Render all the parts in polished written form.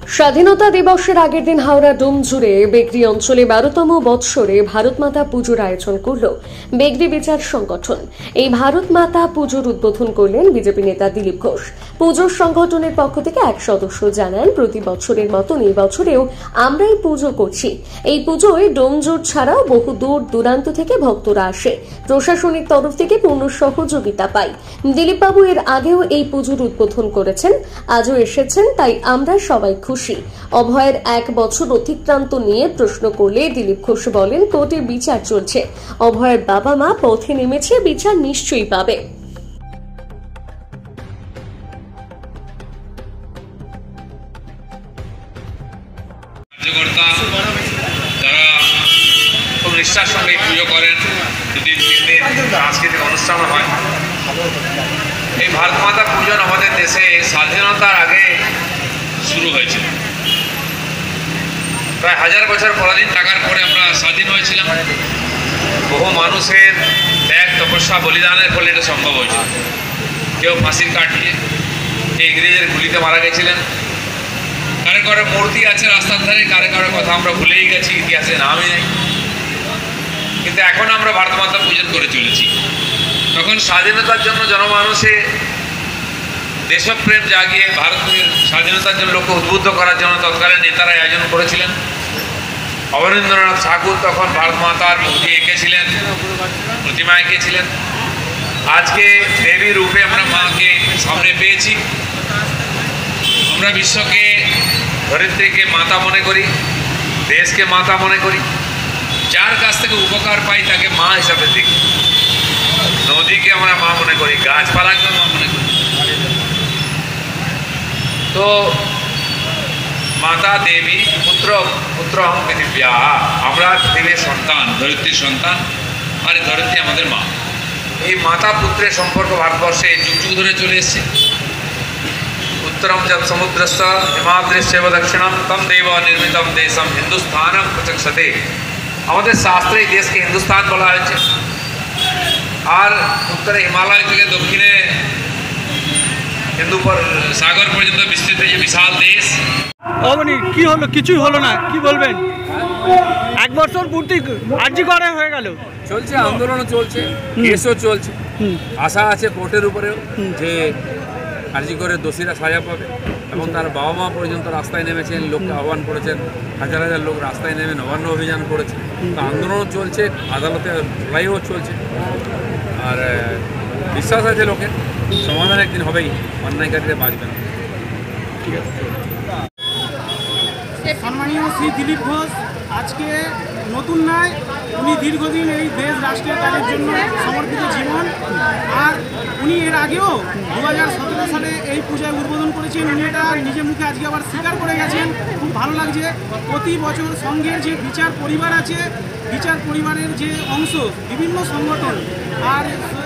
স্বাধীনতা দিবসের আগের দিন হাওড়া ডোমজুড়ে বেগরি অঞ্চলে 12তম বৎসরে ভারত মাতা পুজোর আয়োজন করল বেগরি বিচার সংগঠন। এই ভারত মাতা পুজোর উদ্বোধন করলেন বিজেপি নেতা দিলীপ ঘোষ। পুজোর সংগঠনের পক্ষ থেকে এক সদস্য জানান, প্রতি বছরের মতন এই বছরেও আমরাই পুজো করছি। এই পুজোয় ডোমজুড় ছাড়াও বহু দূর দূরান্ত থেকে ভক্তরা আসে। প্রশাসনিক তরফ থেকে পূর্ণ সহযোগিতা পাই। দিলীপবাবু এর আগেও এই পুজোর উদ্বোধন করেছেন, আজও এসেছেন, তাই আমরা সবাই খুশি। অভয়ের 1 বছর অতিক্রান্ত নিয়ে প্রশ্ন করলে দিলীপ ঘোষ বলেন, কোর্টে বিচার চলছে। অভয়ের বাবা মা পথে নেমেছে, বিচার নিশ্চয়ই পাবে। যারা খুব নিষ্ঠার সঙ্গে পুজো করেন, 2-3 দিন সাংস্কৃতিক অনুষ্ঠান হয়। এই ভারত মাতা পুজো আমাদের দেশে স্বাধীনতার আগে শুরু হয়েছিল। প্রায় 1000 বছর পরাধীন থাকার পরে আমরা স্বাধীন হয়েছিলাম। বহু মানুষের ত্যাগ, তপস্যা, বলিদানের ফলে এটা সম্ভব হয়েছিল। কেউ ফাঁসির কাঠ নিয়ে, কেউ ইংরেজের গুলিতে মারা গেছিলেন। কারো কারো মূর্তি আছে রাস্তার ধারে, কারো কারো কথা আমরা ভুলেই গেছি, ইতিহাসে নামই নেই। কিন্তু এখন আমরা ভারত মাতা পূজন করে চলেছি। তখন স্বাধীনতার জন্য জনমানুষে দেশপ্রেম জাগিয়ে ভারতের স্বাধীনতার জন্য লোককে উদ্বুদ্ধ করার জন্য তৎকালীন নেতারা আয়োজন করেছিলেন। অবনীন্দ্রনাথ ঠাকুর তখন ভারত মাতার মূর্তি এঁকেছিলেন, প্রতিমা এঁকেছিলেন। আজকে দেবী রূপে আমরা মাকে সামনে পেয়েছি। আমরা বিশ্বকে, ধরিত্রীকে মাতা মনে করি, দেশকে মাতা মনে করি। যার কাছ থেকে উপকার পাই তাকে মা হিসাবে দেখি। নদীকে আমরা মা মনে করি, গাছপালাকে মা মনে করি। তো মাতা দেবী পুত্র পৃথিবীয়া, আমরা পৃথিবীর সন্তান, ধরিত্রীর সন্তান, আর ধরিত্রী আমাদের মা। এই মাতা পুত্রের সম্পর্ক ভারতবর্ষে যুগ যুগ ধরে চলে এসছে। উত্তরম যৎ সমুদ্রস্থ হিমাদ্রিশ্চৈব দক্ষিণম তম দেব নির্মিতম দেশম হিন্দুস্থানম প্রচক্ষতে। আমাদের শাস্ত্রে এই দেশকে হিন্দুস্তান বলা হয়েছে। আর উত্তরে হিমালয় থেকে দক্ষিণে হিন্দু সাগর পর্যন্ত বিস্তৃত যে বিশাল দেশ। কি হলো? কিছুই হলো না, কি বলবেন? 1 বছর পূর্তি আর্জি করে হয়ে গেল, চলছে, আন্দোলনও চলছে, কেসও চলছে। আশা আছে কোর্টের উপরেও যে আর্জি করে দোষীরা সাজা পাবে। এবং তার বাবা মা পর্যন্ত রাস্তায় নেমেছেন, লোককে আহ্বান করেছেন, হাজার হাজার লোক রাস্তায় নেমে নবান্ন অভিযান করেছে। তো আন্দোলনও চলছে, আদালতে লড়াইও চলছে। আর বিশ্বাস আছে লোকের সমাধান একদিন হবেই, অন্যায়কারীরা বাঁচবে না। ঠিক আছে। সম্মানীয় শ্রী দিলীপ ঘোষ আজকে নতুন নয়, উনি দীর্ঘদিন এই দেশ রাষ্ট্রের কাজের জন্য সমর্পিত জীবন। আর উনি এর আগেও 2017 সালে এই পূজায় উদ্বোধন করেছেন। উনি এটা নিজের মুখে আজকে আবার স্বীকার করে গেছেন। খুব ভালো লাগছে। প্রতি বছর সঙ্ঘের যে বিচার পরিবার আছে, বিচার পরিবারের যে অংশ, বিভিন্ন সংগঠন আর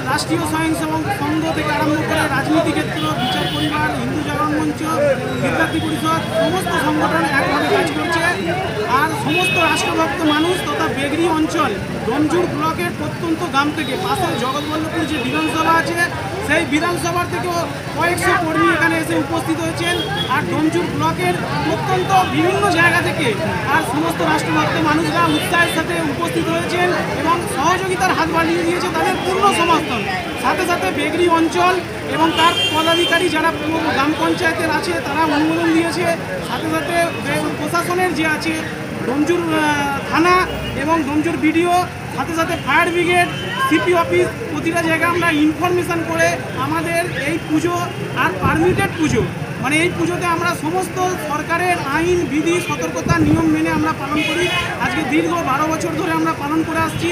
রাষ্ট্রীয় স্বয়ংসেবক সংঘ থেকে আরম্ভ করে রাজনীতি ক্ষেত্র, বিচার পরিবার, হিন্দু জাগরণ মঞ্চ, বিদ্যার্থী পরিষদ, সমস্ত সংগঠন একভাবে কাজ করছে। আর সমস্ত রাষ্ট্রভক্ত মানুষ তথা বেগরি অঞ্চল ডোমজুড় ব্লকের প্রত্যন্ত গ্রাম থেকে, পাশে জগৎবল্লভপুর যে বিধানসভা আছে, সেই বিধানসভার থেকেও কয়েকশো কর্মী এখানে এসে উপস্থিত হয়েছেন। আর ডোমজুড় ব্লকের প্রত্যন্ত বিভিন্ন জায়গা থেকে আর সমস্ত রাষ্ট্রভক্ত মানুষরা উৎসাহের সাথে উপস্থিত হয়েছেন এবং সহযোগিতার হাত বাড়িয়ে দিয়েছে তাদের পূর্ণ সমর্থন। সাথে সাথে বেগরি অঞ্চল এবং তার পদাধিকারী যারা গ্রাম পঞ্চায়েতের আছে তারা অনুমোদন দিয়েছে। সাথে সাথে প্রশাসনের যে আছে ডোমজুড় থানা এবং ডোমজুড় বিডিও, সাথে সাথে ফায়ার ব্রিগেড, সিপি অফিস, প্রতিটা জায়গায় আমরা ইনফরমেশান করে আমাদের এই পুজো আর পারমিটেড পুজো, মানে এই পুজোতে আমরা সমস্ত সরকারের আইন বিধি সতর্কতার নিয়ম মেনে আমরা পালন করি। আজকে দীর্ঘ 12 বছর ধরে আমরা পালন করে আসছি।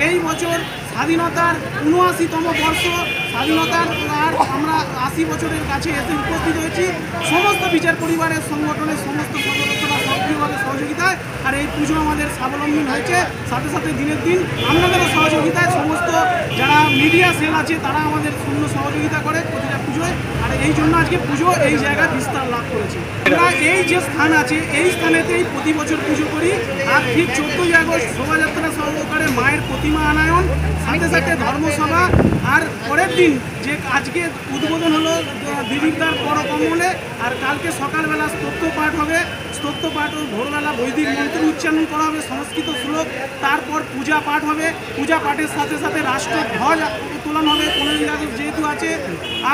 এই বছর স্বাধীনতার 79তম বর্ষ, স্বাধীনতার আর আমরা 80 বছরের কাছে এসে উপস্থিত হয়েছি। সমস্ত বিচার পরিবারের সংগঠনের সমস্ত সদস্যরা সক্রিয়ভাবে সহযোগিতায় আর এই পুজো আমাদের স্বাবলম্বী হয়েছে। সাথে সাথে দিনের দিন আপনাদেরও সহযোগিতায় সমস্ত যারা মিডিয়া সেল আছে তারা আমাদের পূর্ণ সহযোগিতা করে প্রতিটা পুজোয়। আর এই জন্য আজকে পুজো এই জায়গায় বিস্তার লাভ করেছে। আমরা এই যে স্থান আছে এই স্থানেতেই প্রতি বছর পুজো করি। আর ঠিক 14ই আগস্ট শোভাযাত্রা সহকারে মায়ের প্রতিমা আনায়ন, সাথে সাথে ধর্মসভা। আর পরের দিন যে আজকে উদ্বোধন হলো দিদিদার পরকমলে, আর কালকে সকালবেলা স্তোত্র পাঠ হবে। স্তোত্র পাঠ ভোরবেলা বৈদিক মন্ত্র উচ্চারণ করা হবে, সংস্কৃত শ্লোক। তারপর পূজা পাঠ হবে। পূজা পাঠের সাথে সাথে রাষ্ট্রধ্বজ উত্তোলন হবে 15ই আগস্ট যেহেতু আছে।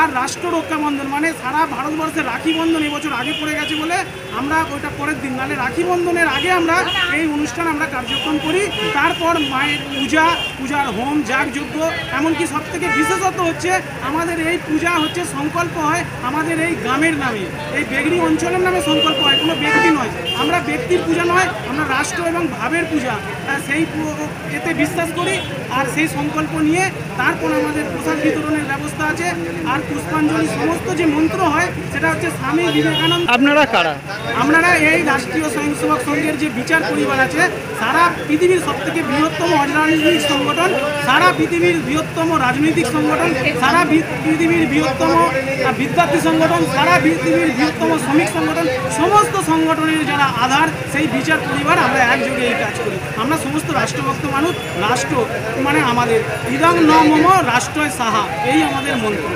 আর রাষ্ট্র রক্ষা বন্ধন মানে সারা ভারতবর্ষে রাখি বন্ধন এবছর আগে পড়ে গেছে বলে আমরা ওইটা পরের দিন, নাহলে রাখি বন্ধনের আগে আমরা এই অনুষ্ঠান আমরা কার্যক্রম করি। তারপর মায়ের পূজার হোম যাগযজ্ঞ, এমনকি সব থেকে বিশেষত হচ্ছে আমাদের এই পূজা হচ্ছে সংকল্প হয় আমাদের এই গ্রামের নামে, এই বেগড়ি অঞ্চলের নামে সংকল্প হয়, কোনো ব্যক্তি নয়। আমরা ব্যক্তির পূজা নয়, আমরা রাষ্ট্র এবং ভাবের পূজা সেই এতে বিশ্বাস করি। আর সেই সংকল্প নিয়ে তারপর আমাদের প্রসাদ বিতরণের ব্যবস্থা আছে। আর পুষ্পাঞ্জলি সমস্ত যে মন্ত্র হয় সেটা হচ্ছে স্বামী বিবেকানন্দ। আপনারা কারা? আপনারা এই রাষ্ট্রীয় স্বয়ংসেবক সংঘের যে বিচার পরিবার আছে, সারা পৃথিবীর সবথেকে বৃহত্তম অরাজনৈতিক সংগঠন, সারা পৃথিবীর বৃহত্তম রাজনৈতিক সংগঠন, সারা পৃথিবীর বৃহত্তম বিদ্যার্থী সংগঠন, সারা পৃথিবীর বৃহত্তম শ্রমিক সংগঠন, সমস্ত সংগঠনের যারা আধার সেই বিচার পরিবার আমরা একযোগে এই কাজ করি। আমরা সমস্ত রাষ্ট্রভক্ত মানুষ। রাষ্ট্র মানে আমাদের ইদং ন মম রাষ্ট্রয় সাহা, এই আমাদের মন্ত্র।